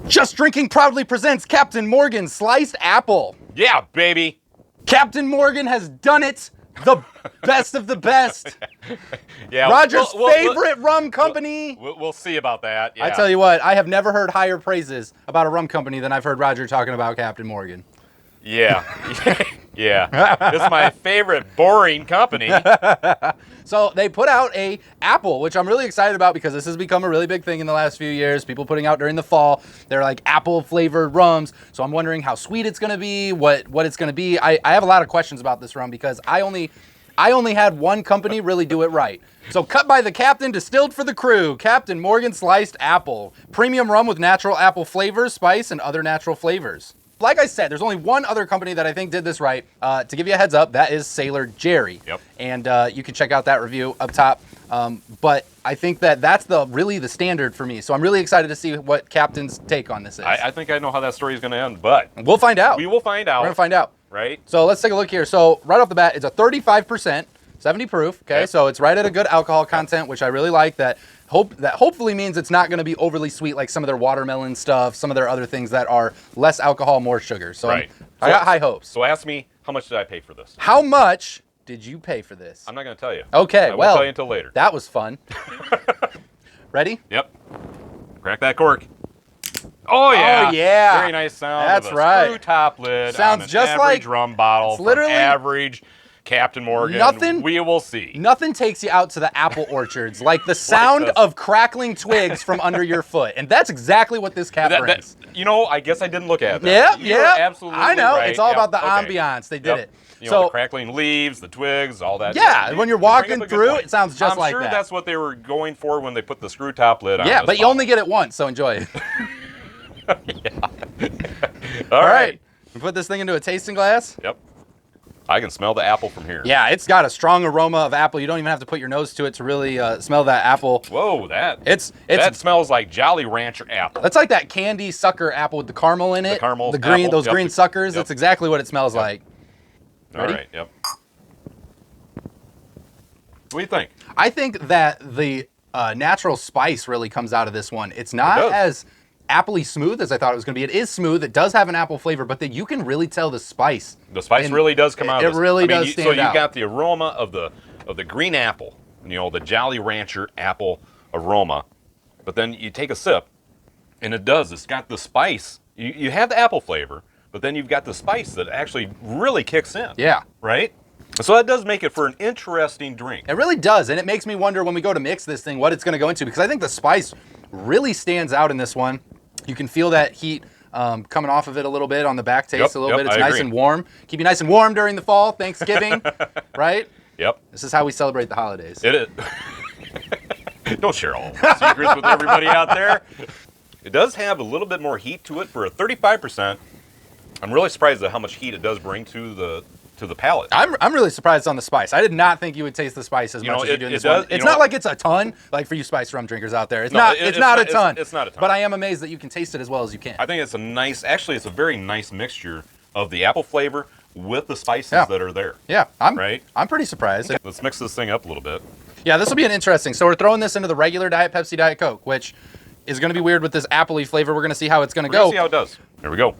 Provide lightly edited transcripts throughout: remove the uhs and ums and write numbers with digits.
Just Drinking proudly presents Captain Morgan Sliced Apple. Yeah, baby. Captain Morgan has done it. The best of the best. Yeah, Roger's favorite rum company. We'll see about that. Yeah. I tell you what, I have never heard higher praises about a rum company than I've heard Roger talking about Captain Morgan. Yeah. Yeah. This is my favorite boring company. So they put out a apple, which I'm really excited about because this has become a really big thing in the last few years. People putting out during the fall, they're like apple flavored rums. So I'm wondering how sweet it's gonna be, what it's gonna be. I have a lot of questions about this rum because I only had one company really do it right. So cut by the captain, distilled for the crew, Captain Morgan Sliced Apple. Premium rum with natural apple flavors, spice, and other natural flavors. Like I said, there's only one other company that I think did this right. To give you a heads up, that is Sailor Jerry. Yep. And you can check out that review up top. But I think that's really the standard for me. So I'm really excited to see what Captain's take on this is. I think I know how that story is going to end, but we'll find out. we will find out. We're going to find out. Right? So let's take a look here. So right off the bat, it's a 35%, 70 proof. Okay, so it's right at a good alcohol content, which I really like. That hopefully means it's not going to be overly sweet like some of their watermelon stuff, some of their other things that are less alcohol, more sugar. So right. I got high hopes. So ask me, how much did I pay for this? How much did you pay for this? I'm not going to tell you. Okay, I won't tell you until later. That was fun. Ready? Yep. Crack that cork. Oh yeah. Oh yeah. Very nice sound. That's of a right. Screw top lid. Sounds on an just average like rum bottle. it's literally from average Captain Morgan. Nothing. We will see. Nothing takes you out to the apple orchards like the sound of crackling twigs from under your foot, and that's exactly what this cap brings. I guess I didn't look at that. Yeah. Absolutely. I know. Right. It's all about the Okay. ambiance. They did it. The crackling leaves, the twigs, all that. Yeah, when you're walking through, it sounds just like that. I'm sure that's what they were going for when they put the screw top lid on. Yeah, but you only get it once, so enjoy it. All right. We put this thing into a tasting glass. Yep. I can smell the apple from here. Yeah, it's got a strong aroma of apple. You don't even have to put your nose to it to really smell that apple. Whoa, that smells like Jolly Rancher apple. That's like that candy sucker apple with the caramel in it. The caramel, those green suckers. That's exactly what it smells like. Ready? All right. Yep. What do you think? I think that the natural spice really comes out of this one. It's not as appley smooth as I thought it was going to be. It is smooth. It does have an apple flavor, but you can really tell the spice. The spice really does come out. It really does stand out. So you got the aroma of the green apple, the Jolly Rancher apple aroma, but then you take a sip, and it's got the spice. You have the apple flavor, but then you've got the spice that actually really kicks in. Yeah. Right? So that does make it for an interesting drink. It really does, and it makes me wonder when we go to mix this thing what it's going to go into, because I think the spice really stands out in this one. You can feel that heat coming off of it a little bit on the back taste a little bit. It's nice and warm. Keep you nice and warm during the fall, Thanksgiving, right? Yep. This is how we celebrate the holidays. It is. Don't share all the secrets with everybody out there. It does have a little bit more heat to it for a 35%. I'm really surprised at how much heat it does bring to the palate. I'm really surprised on the spice. I did not think you would taste the spice as much as you do in this one. It's not like it's a ton, like for you spice rum drinkers out there. It's not a ton. It's not a ton. But I am amazed that you can taste it as well as you can. I think it's a very nice mixture of the apple flavor with the spices that are there. Yeah, I'm pretty surprised. Okay, let's mix this thing up a little bit. Yeah, this will be an interesting. So we're throwing this into the regular Diet Pepsi, Diet Coke, which is going to be weird with this appley flavor. We're going to see how it's going to go. See how it does. There we go.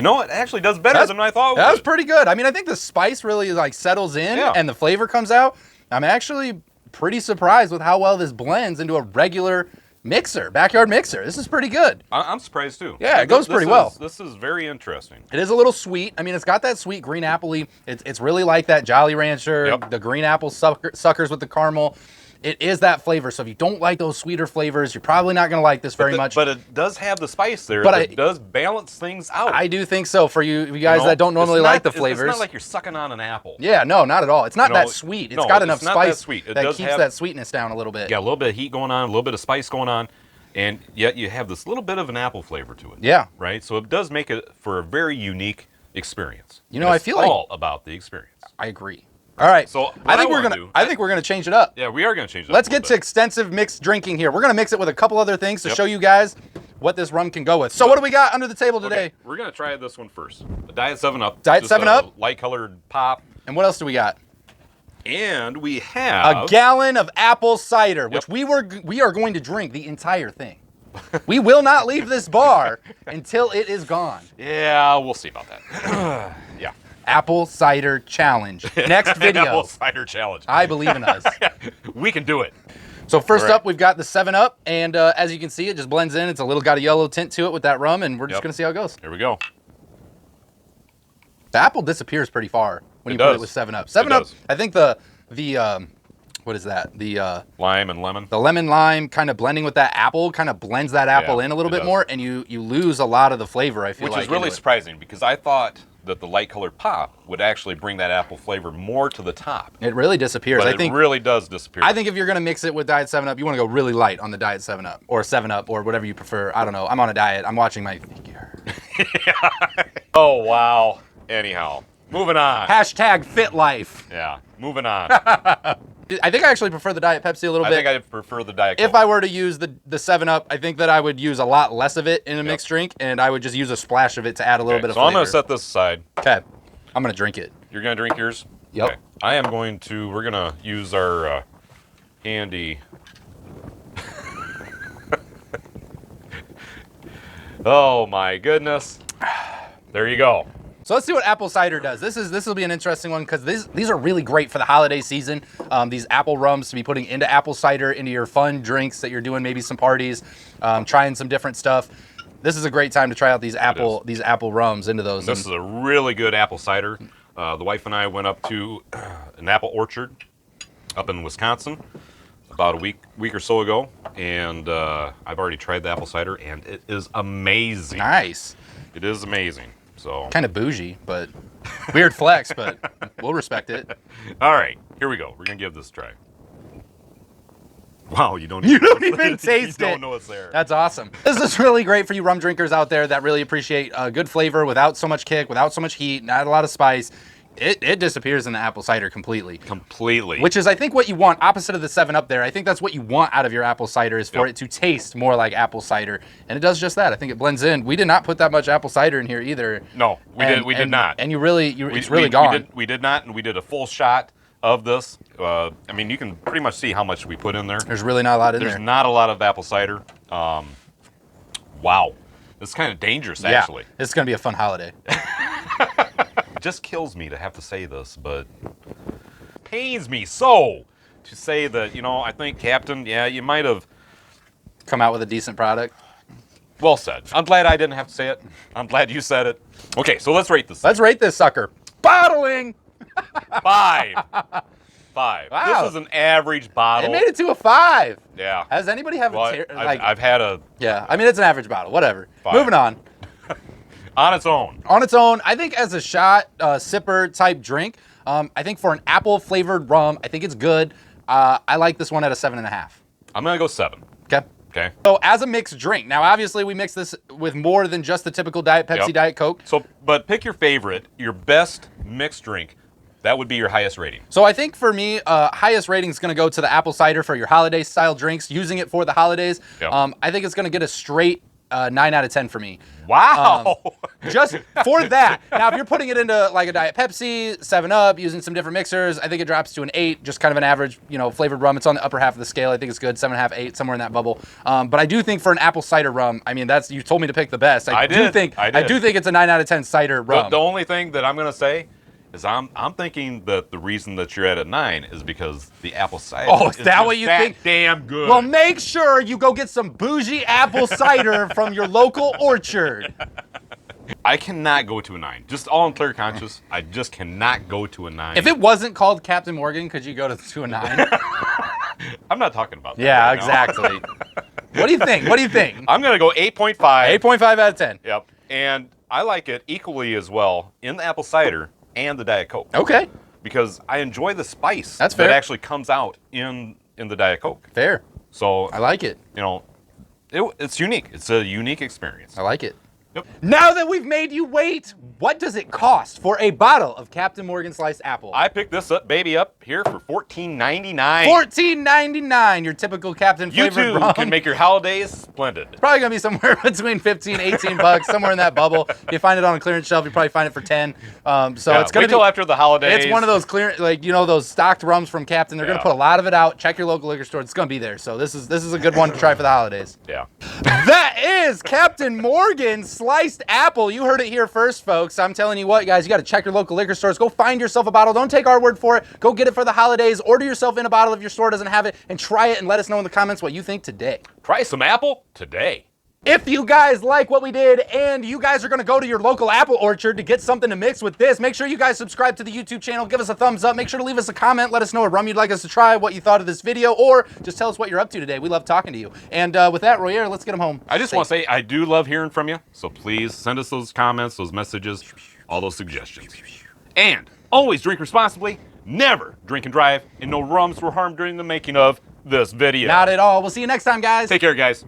No, it actually does better than I thought it would. That was pretty good. I mean, I think the spice really settles in and the flavor comes out. I'm actually pretty surprised with how well this blends into a regular backyard mixer. This is pretty good. I'm surprised too. Yeah, it goes pretty well. This is very interesting. It is a little sweet. I mean, it's got that sweet green apple-y. It's really like that Jolly Rancher, the green apple suckers with the caramel. It is that flavor. So if you don't like those sweeter flavors, you're probably not going to like this very much. But it does have the spice there. But it does balance things out. I do think so. For you guys that don't normally like the flavors. It's not like you're sucking on an apple. Yeah, no, not at all. It's not that sweet. It's got enough spice that keeps that sweetness down a little bit. Got a little bit of heat going on, a little bit of spice going on, and yet you have this little bit of an apple flavor to it. Yeah. Right? So it does make it for a very unique experience. I feel like all about the experience. I agree. All right, so I think we're gonna change it up. Yeah, we are gonna change it up. Let's get to extensive mixed drinking here. We're gonna mix it with a couple other things to show you guys what this rum can go with. So what do we got under the table today? Okay, we're gonna try this one first. A Diet 7-Up. Diet 7-Up. Light colored pop. And what else do we got? And we have a gallon of apple cider, which we are going to drink the entire thing. We will not leave this bar until it is gone. Yeah, we'll see about that. Yeah. Apple cider challenge. Next video. Apple cider challenge. I believe in us. We can do it. So first up, we've got the 7-Up, and as you can see, it just blends in. It's a little got a yellow tint to it with that rum, and we're just going to see how it goes. Here we go. The apple disappears pretty far when you put it with 7-Up. 7-Up, I think what is that? The lime and lemon. The lemon lime kind of blending with that apple kind of blends that apple in a little bit more, and you lose a lot of the flavor, I feel like. Which is really surprising because I thought that the light colored pop would actually bring that apple flavor more to the top. It really disappears. But it really does disappear. I think if you're going to mix it with Diet 7-Up, you want to go really light on the Diet 7-Up or 7-Up or whatever you prefer. I don't know. I'm on a diet. I'm watching my figure. Oh, wow. Anyhow, moving on. Hashtag fit life. Yeah, moving on. I think I actually prefer the Diet Pepsi a little bit. I think I prefer the Diet Coke. If I were to use the 7-Up, I think that I would use a lot less of it in a mixed drink, and I would just use a splash of it to add a little bit of flavor. So I'm going to set this aside. Okay. I'm going to drink it. You're going to drink yours? Yep. Okay. We're going to use our handy... Oh my goodness. There you go. So let's see what apple cider does. This will be an interesting one because these are really great for the holiday season. These apple rums to be putting into apple cider, into your fun drinks that you're doing, maybe some parties, trying some different stuff. This is a great time to try out these apple rums into those. This is a really good apple cider. The wife and I went up to an apple orchard up in Wisconsin about a week or so ago, and I've already tried the apple cider, and it is amazing. Nice. It is amazing. So kind of bougie, but weird flex, but we'll respect it. All right, here we go. We're gonna give this a try. Wow, you don't even taste it. You don't know it's there. That's awesome. This is really great for you rum drinkers out there that really appreciate good flavor without so much kick, without so much heat, not a lot of spice. It disappears in the apple cider completely. Completely. Which is, I think, what you want, opposite of the 7-Up there. I think that's what you want out of your apple cider is for it to taste more like apple cider. And it does just that. I think it blends in. We did not put that much apple cider in here either. No, we did not. And it's really gone. We did not, and we did a full shot of this. I mean, you can pretty much see how much we put in there. There's really not a lot in there. There's not a lot of apple cider. Wow. It's kind of dangerous, actually. It's going to be a fun holiday. It just kills me to have to say this, but pains me so to say that, I think, Captain, you might have come out with a decent product. Well said. I'm glad I didn't have to say it. I'm glad you said it. Okay, so let's rate this. Let's rate this sucker. Bottling! 5. Wow. This is an average bottle. It made it to a 5. Yeah. Has anybody have I've had a... Yeah, I mean, it's an average bottle. Whatever. 5. Moving on. On its own. On its own, I think as a shot, sipper type drink, I think for an apple flavored rum, I think it's good. I like this one at a 7.5. I'm going to go 7. Okay. Okay. So as a mixed drink, now obviously we mix this with more than just the typical Diet Pepsi, Diet Coke. So, but pick your favorite, your best mixed drink. That would be your highest rating. So I think for me, highest rating is going to go to the apple cider for your holiday style drinks, using it for the holidays. Yep. I think it's going to get a straight 9 out of 10 for me. Wow. Just for that. Now, if you're putting it into like a Diet Pepsi, 7-Up, using some different mixers, I think it drops to an 8, just kind of an average, flavored rum. It's on the upper half of the scale. I think it's good, 7.5, 8, somewhere in that bubble. But I do think for an apple cider rum, I mean, you told me to pick the best. I do think it's a 9 out of 10 cider rum. The only thing that I'm going to say is I'm thinking that the reason that you're at a 9 is because the apple cider is that what you think? Damn good. Well, make sure you go get some bougie apple cider from your local orchard. I cannot go to a 9. Just all in clear conscience, I just cannot go to a 9. If it wasn't called Captain Morgan, could you go to a 9? I'm not talking about that. Yeah, right exactly. What do you think? I'm going to go 8.5. 8.5 out of 10. Yep. And I like it equally as well in the apple cider and the Diet Coke. Okay. Because I enjoy the spice that actually comes out in the Diet Coke. Fair. So I like it. It's unique. It's a unique experience. I like it. Yep. Now that we've made you wait, what does it cost for a bottle of Captain Morgan sliced apple? I picked this baby up here for $14.99. $14.99, your typical Captain You flavored too rum. can make your holidays splendid. Probably gonna be somewhere between 15, 18 bucks, somewhere in that bubble. If you find it on a clearance shelf, you probably find it for 10. So Yeah, it's gonna wait till after the holidays. It's one of those clear, like, you know, those stocked rums from Captain. They're gonna put a lot of it out. Check your local liquor store. It's gonna be there. So this is a good one to try for the holidays. Yeah. That is Captain Morgan sliced apple. You heard it here first, folks. I'm telling you what, guys, you got to check your local liquor stores. Go find yourself a bottle. Don't take our word for it. Go get it for the holidays. Order yourself in a bottle if your store doesn't have it, and try it and let us know in the comments what you think today. Try some apple today. If you guys like what we did and you guys are going to go to your local apple orchard to get something to mix with this, make sure you guys subscribe to the YouTube channel. Give us a thumbs up. Make sure to leave us a comment. Let us know what rum you'd like us to try, what you thought of this video, or just tell us what you're up to today. We love talking to you. And with that, Royer, let's get them home. I just want to say I do love hearing from you, so please send us those comments, those messages, all those suggestions. And always drink responsibly, never drink and drive, and no rums were harmed during the making of this video. Not at all. We'll see you next time, guys. Take care, guys.